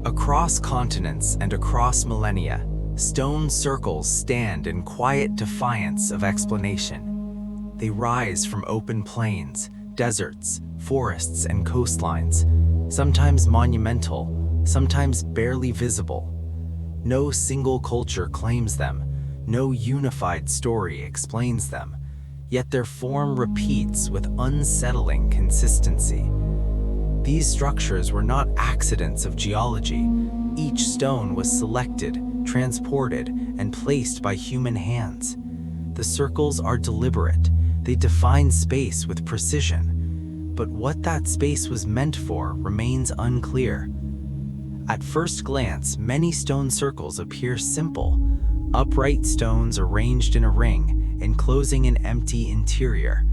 Across continents and across millennia, stone circles stand in quiet defiance of explanation. They rise from open plains, deserts, forests, and coastlines, sometimes monumental, sometimes barely visible. No single culture claims them, no unified story explains them, yet their form repeats with unsettling consistency. These structures were not accidents of geology. Each stone was selected, transported, and placed by human hands. The circles are deliberate. They define space with precision. But what that space was meant for remains unclear. At first glance, many stone circles appear simple. Upright stones arranged in a ring, enclosing an empty interior.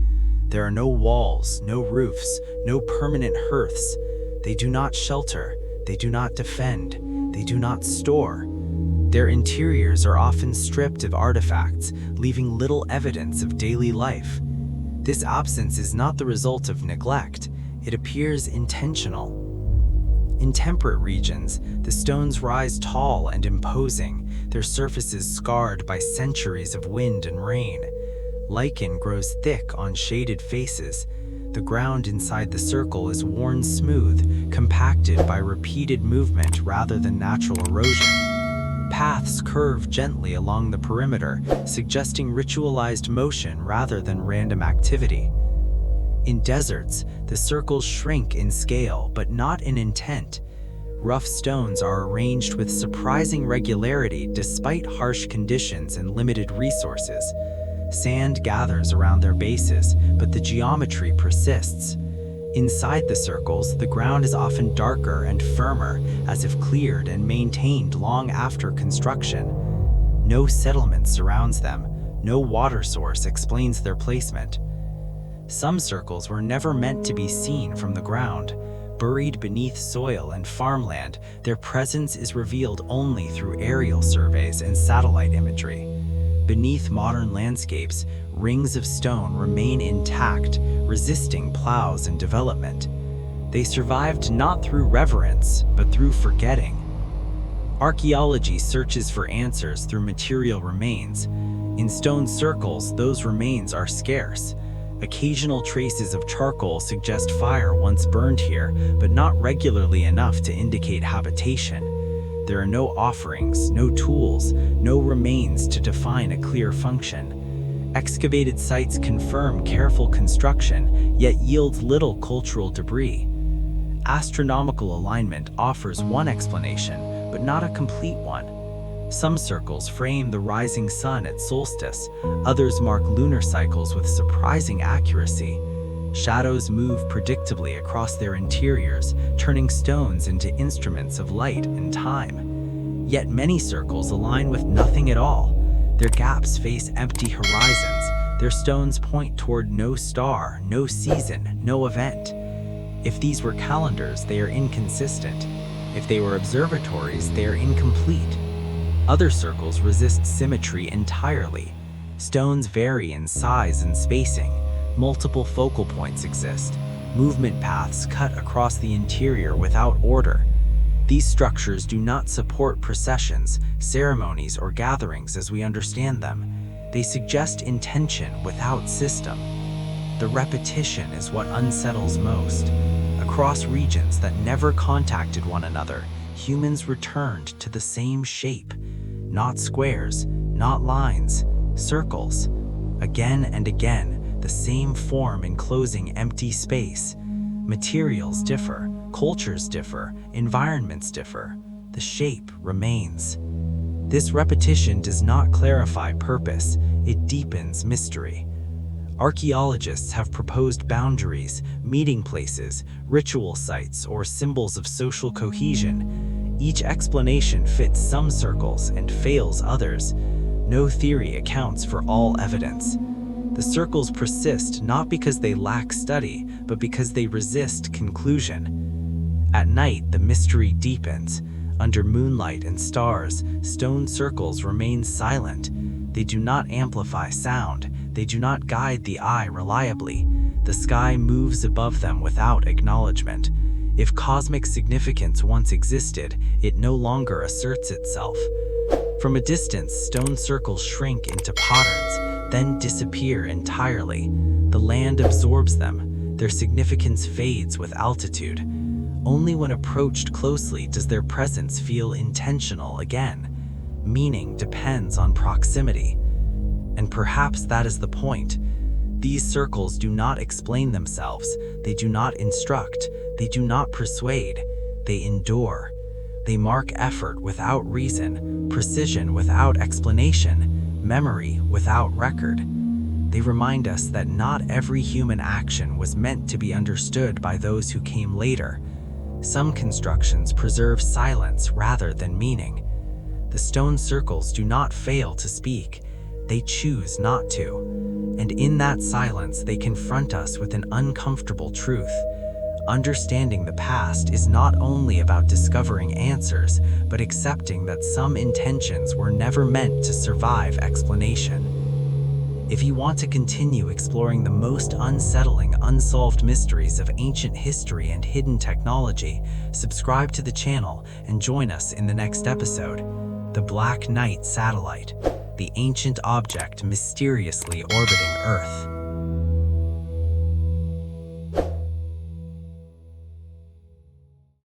There are no walls, no roofs, no permanent hearths. They do not shelter, they do not defend, they do not store. Their interiors are often stripped of artifacts, leaving little evidence of daily life. This absence is not the result of neglect, it appears intentional. In temperate regions, the stones rise tall and imposing, their surfaces scarred by centuries of wind and rain. Lichen grows thick on shaded faces. The ground inside the circle is worn smooth, compacted by repeated movement rather than natural erosion. Paths curve gently along the perimeter, suggesting ritualized motion rather than random activity. In deserts, the circles shrink in scale, but not in intent. Rough stones are arranged with surprising regularity despite harsh conditions and limited resources. Sand gathers around their bases, but the geometry persists. Inside the circles, the ground is often darker and firmer, as if cleared and maintained long after construction. No settlement surrounds them, no water source explains their placement. Some circles were never meant to be seen from the ground. Buried beneath soil and farmland, their presence is revealed only through aerial surveys and satellite imagery. Beneath modern landscapes, rings of stone remain intact, resisting plows and development. They survived not through reverence, but through forgetting. Archaeology searches for answers through material remains. In stone circles, those remains are scarce. Occasional traces of charcoal suggest fire once burned here, but not regularly enough to indicate habitation. There are no offerings, no tools, no remains to define a clear function. Excavated sites confirm careful construction, yet yield little cultural debris. Astronomical alignment offers one explanation, but not a complete one. Some circles frame the rising sun at solstice, others mark lunar cycles with surprising accuracy. Shadows move predictably across their interiors, turning stones into instruments of light and time. Yet many circles align with nothing at all. Their gaps face empty horizons. Their stones point toward no star, no season, no event. If these were calendars, they are inconsistent. If they were observatories, they are incomplete. Other circles resist symmetry entirely. Stones vary in size and spacing. Multiple focal points exist. Movement paths cut across the interior without order. These structures do not support processions, ceremonies, or gatherings as we understand them. They suggest intention without system. The repetition is what unsettles most. Across regions that never contacted one another, humans returned to the same shape. Not squares, not lines, circles. Again and again, the same form enclosing empty space. Materials differ, cultures differ, environments differ. The shape remains. This repetition does not clarify purpose, it deepens mystery. Archaeologists have proposed boundaries, meeting places, ritual sites, or symbols of social cohesion. Each explanation fits some circles and fails others. No theory accounts for all evidence. The circles persist not because they lack study, but because they resist conclusion. At night, the mystery deepens. Under moonlight and stars, stone circles remain silent. They do not amplify sound. They do not guide the eye reliably. The sky moves above them without acknowledgement. If cosmic significance once existed, it no longer asserts itself. From a distance, stone circles shrink into patterns, then disappear entirely. The land absorbs them. Their significance fades with altitude. Only when approached closely does their presence feel intentional again. Meaning depends on proximity. And perhaps that is the point. These circles do not explain themselves. They do not instruct. They do not persuade. They endure. They mark effort without reason, precision without explanation, memory without record. They remind us that not every human action was meant to be understood by those who came later. Some constructions preserve silence rather than meaning. The stone circles do not fail to speak. They choose not to. And in that silence, they confront us with an uncomfortable truth. Understanding the past is not only about discovering answers, but accepting that some intentions were never meant to survive explanation. If you want to continue exploring the most unsettling, unsolved mysteries of ancient history and hidden technology, subscribe to the channel and join us in the next episode. The Black Knight Satellite, the ancient object mysteriously orbiting Earth.